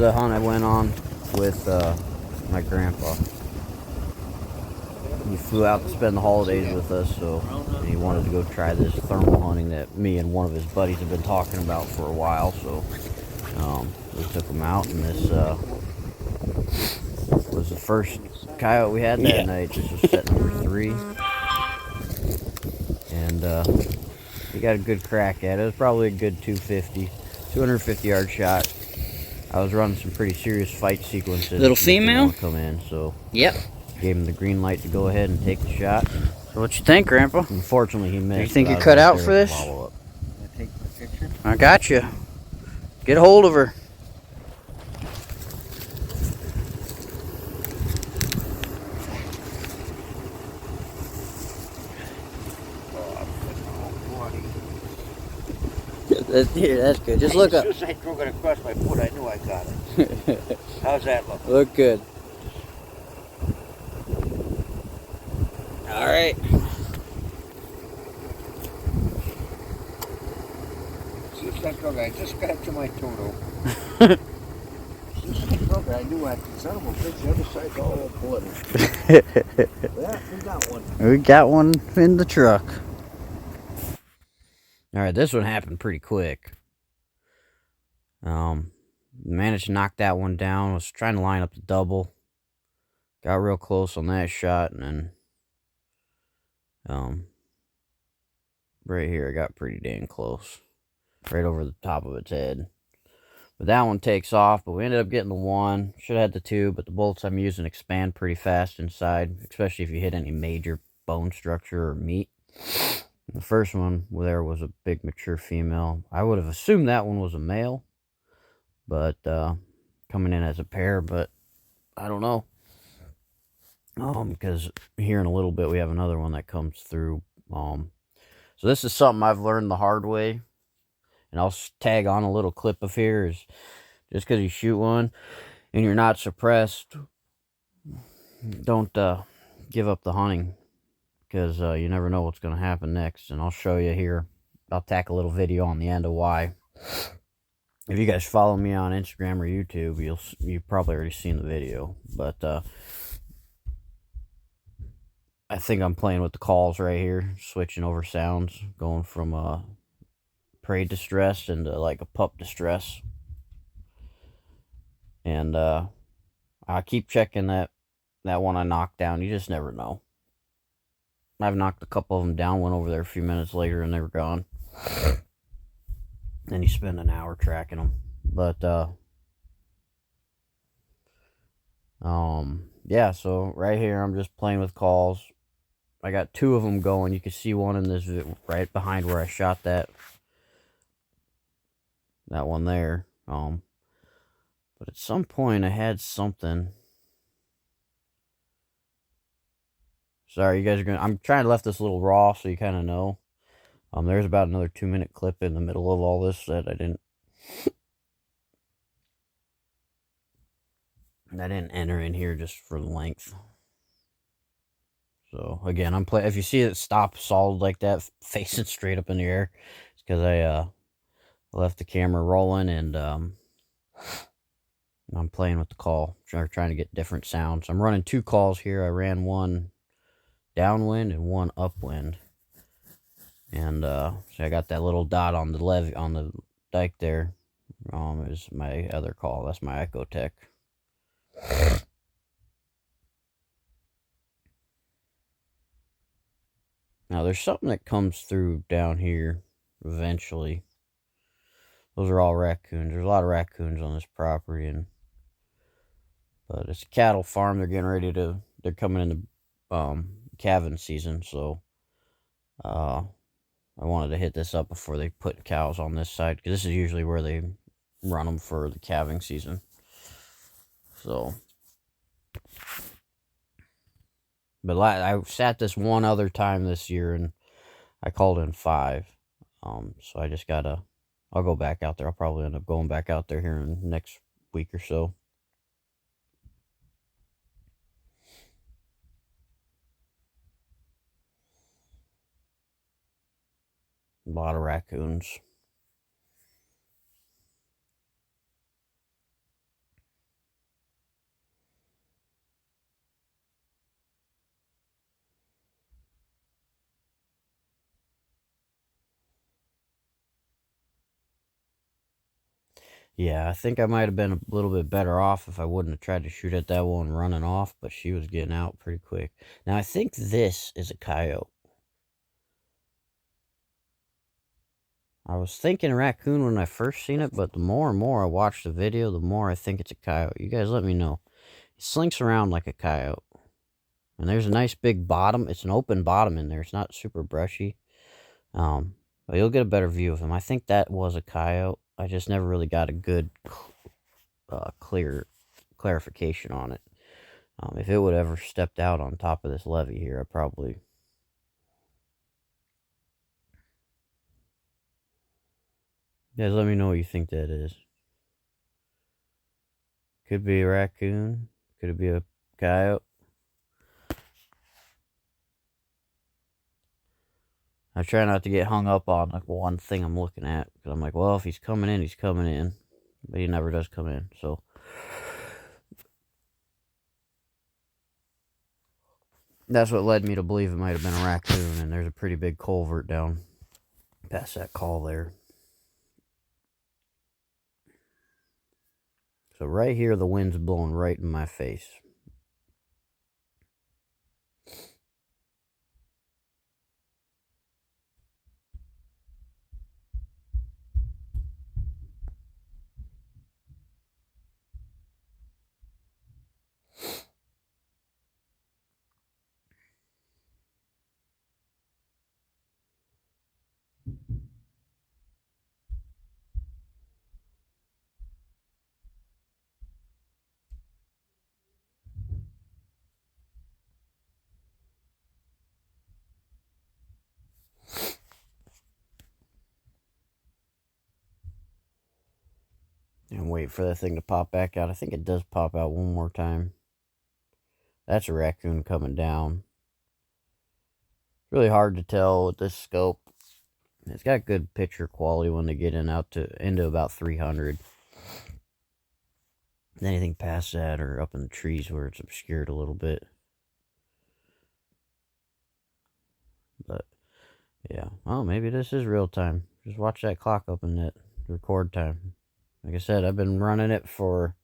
the hunt I went on with my grandpa. He flew out to spend the holidays with us, so he wanted to go try this thermal hunting that me and one of his buddies have been talking about for a while. So we took him out, and this was the first coyote we had that night. This was set number 3, and he got a good crack at it. It was probably a good 250 yard shot. I was running some pretty serious fight sequences. Little female? Come in, so yep. Gave him the green light to go ahead and take the shot. So what you think, Grandpa? Unfortunately, he missed. You think you're cut out for this? Take the picture. I got you. Get a hold of her. Here, that's good. Just look up. As soon as I drove it across my foot, I knew I got it. How's that look? Look good. All right. See if that drug, I just got to my toto. See if that drug, I knew I could. Son of a bitch, the other side's all bloody. Yeah, we got one. We got one in the truck. All right, this one happened pretty quick. Managed to knock that one down. Was trying to line up the double. Got real close on that shot, and then right here I got pretty dang close. Right over the top of its head. But that one takes off, but we ended up getting the 1. Should have had the 2, but the bullets I'm using expand pretty fast inside, especially if you hit any major bone structure or meat. The first one there was a big mature female. I would have assumed that one was a male, but coming in as a pair, but I don't know. Because here in a little bit we have another one that comes through. So this is something I've learned the hard way, and I'll tag on a little clip of here. Is just because you shoot one and you're not suppressed, don't give up the hunting, because you never know what's going to happen next. And I'll show you here. I'll tack a little video on the end of why. If you guys follow me on Instagram or YouTube, you've probably already seen the video. But I think I'm playing with the calls right here, switching over sounds, going from prey distress into like a pup distress. And I keep checking that one I knocked down. You just never know. I've knocked a couple of them down, went over there a few minutes later, and they were gone. Then you spend an hour tracking them. But yeah, so right here I'm just playing with calls. I got 2 of them going. You can see one in this right behind where I shot that one there. But at some point I had something. Sorry, you guys are gonna. I'm trying to left this a little raw so you kind of know. There's about another 2-minute clip in the middle of all this that I didn't enter in here just for the length. So again, I'm playing. If you see it stop solid like that, facing straight up in the air, it's because I left the camera rolling, and I'm playing with the call, trying to get different sounds. I'm running 2 calls here. I ran one downwind and one upwind, and so I got that little dot on the levee on the dike there. Is my other call. That's my Ecotech. Now there's something that comes through down here eventually. Those are all raccoons. There's a lot of raccoons on this property, but it's a cattle farm. They're coming into calving season, so I wanted to hit this up before they put cows on this side, because this is usually where they run them for the calving season. So, but I sat this one other time this year, and I called in 5. So I just I'll go back out there. I'll probably end up going back out there here in the next week or so. A lot of raccoons. Yeah, I think I might have been a little bit better off if I wouldn't have tried to shoot at that one running off, but she was getting out pretty quick. Now, I think this is a coyote. I was thinking raccoon when I first seen it, but the more and more I watch the video, the more I think it's a coyote. You guys let me know. It slinks around like a coyote. And there's a nice big bottom. It's an open bottom in there. It's not super brushy. But you'll get a better view of him. I think that was a coyote. I just never really got a good, clear clarification on it. If it would ever stepped out on top of this levee here, I probably... Guys, let me know what you think that is. Could be a raccoon. Could it be a coyote? I try not to get hung up on like one thing I'm looking at, because I'm like, well, if he's coming in, he's coming in. But he never does come in, so... That's what led me to believe it might have been a raccoon, and there's a pretty big culvert down past that call there. So right here, the wind's blowing right in my face. And wait for that thing to pop back out. I think it does pop out one more time. That's a raccoon coming down. It's really hard to tell with this scope. It's got good picture quality when they get into about 300. Anything past that or up in the trees where it's obscured a little bit. But yeah, well, maybe this is real time. Just watch that clock up in that record time. Like I said, I've been running it for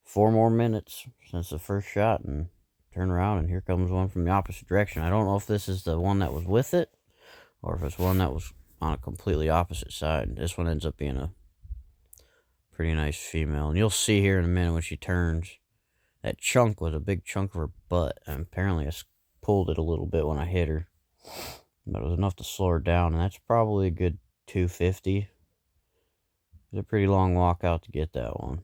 4 more minutes since the first shot, and turn around and here comes one from the opposite direction. I don't know if this is the one that was with it or if it's one that was on a completely opposite side. This one ends up being a pretty nice female, and you'll see here in a minute when she turns. That chunk was a big chunk of her butt, and apparently I pulled it a little bit when I hit her, but it was enough to slow her down, and that's probably a good 250. It's a pretty long walk out to get that one.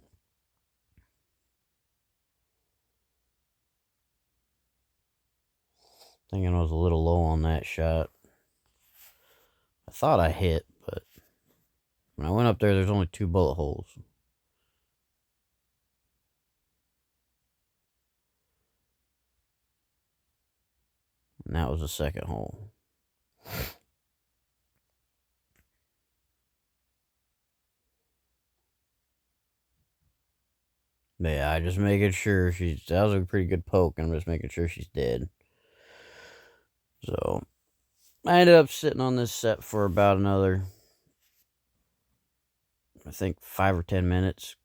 Thinking I was a little low on that shot. I thought I hit, but when I went up there, there's only 2 bullet holes. And that was the second hole. But yeah, I just making sure that was a pretty good poke, and I'm just making sure she's dead. So, I ended up sitting on this set for about another, I think, 5 or 10 minutes.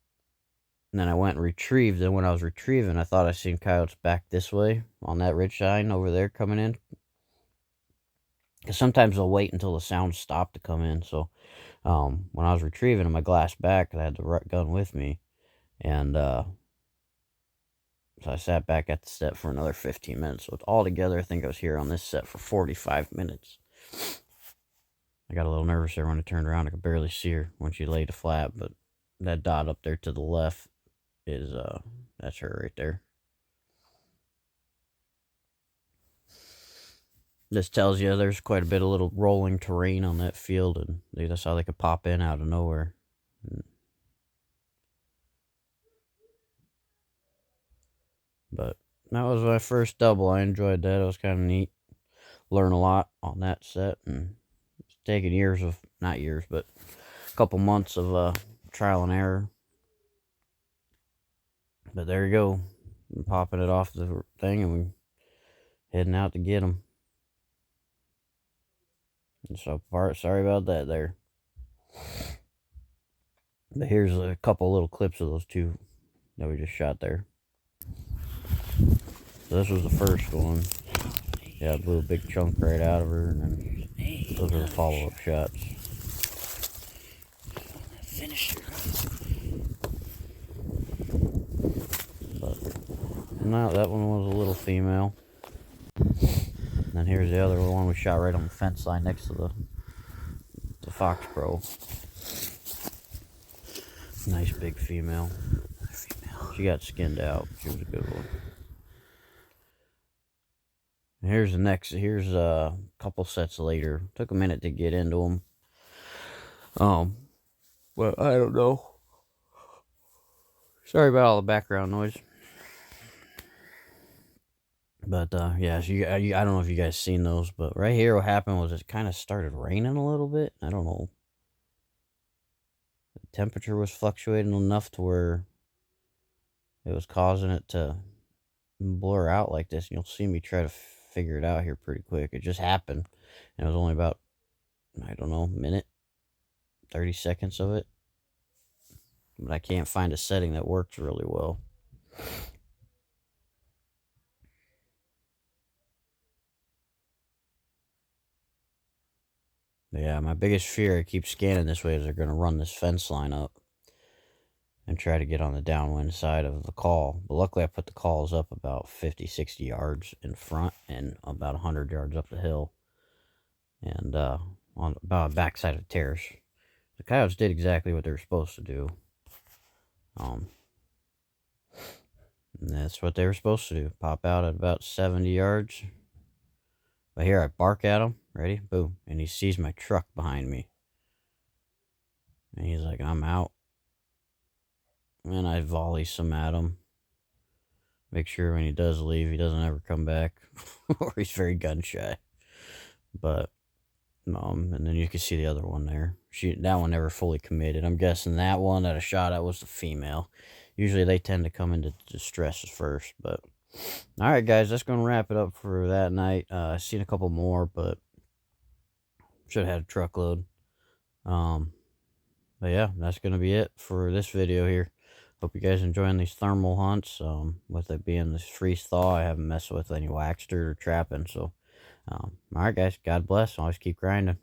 And then I went and retrieved, and when I was retrieving, I thought I seen coyotes back this way, on that ridge line over there coming in. Because sometimes they'll wait until the sound stopped to come in, so when I was retrieving them, I glassed back, I had the gun with me, and so I sat back at the set for another 15 minutes. So altogether, I think I was here on this set for 45 minutes. I got a little nervous there when I turned around. I could barely see her when she laid flat, but that dot up there to the left is, that's her right there. This tells you there's quite a bit of little rolling terrain on that field, and that's how they could pop in out of nowhere. But that was my first double. I enjoyed that. It was kind of neat. Learn a lot on that set, and it's taken years of, not years, but a couple months of trial and error. But there you go. I'm popping it off the thing, and we're heading out to get them. And so, sorry about that there. But here's a couple little clips of those two that we just shot there. So this was the first one. Yeah, I blew a big chunk right out of her, and then those are the follow-up shots. Finish her. But no, that one was a little female. And then here's the other one we shot right on the fence line next to the Fox Pro. Nice big female. She got skinned out. She was a good one. And here's the next. Here's a couple sets later. Took a minute to get into them. But I don't know. Sorry about all the background noise. But yeah, so I don't know if you guys seen those, but right here what happened was it kind of started raining a little bit. I don't know. The temperature was fluctuating enough to where it was causing it to blur out like this. And you'll see me try to figure it out here pretty quick. It just happened. And it was only about, I don't know, minute, 30 seconds of it. But I can't find a setting that works really well. Yeah, my biggest fear, I keep scanning this way, is they're going to run this fence line up and try to get on the downwind side of the call. But luckily I put the calls up about 50, 60 yards in front and about 100 yards up the hill. And on about the backside of the terrace. The coyotes did exactly what they were supposed to do. And that's what they were supposed to do. Pop out at about 70 yards. But here I bark at him. Ready? Boom. And he sees my truck behind me. And he's like, I'm out. And I volley some at him. Make sure when he does leave, he doesn't ever come back. Or he's very gun shy. But, and then you can see the other one there. That one never fully committed. I'm guessing that one that I shot at was the female. Usually they tend to come into distress first. But, alright guys, that's going to wrap it up for that night. I've seen a couple more, but should have had a truckload. But yeah, that's going to be it for this video here. Hope you guys enjoying these thermal hunts. With it being this freeze thaw, I haven't messed with any wax dirt or trapping. So, alright guys, God bless. Always keep grinding.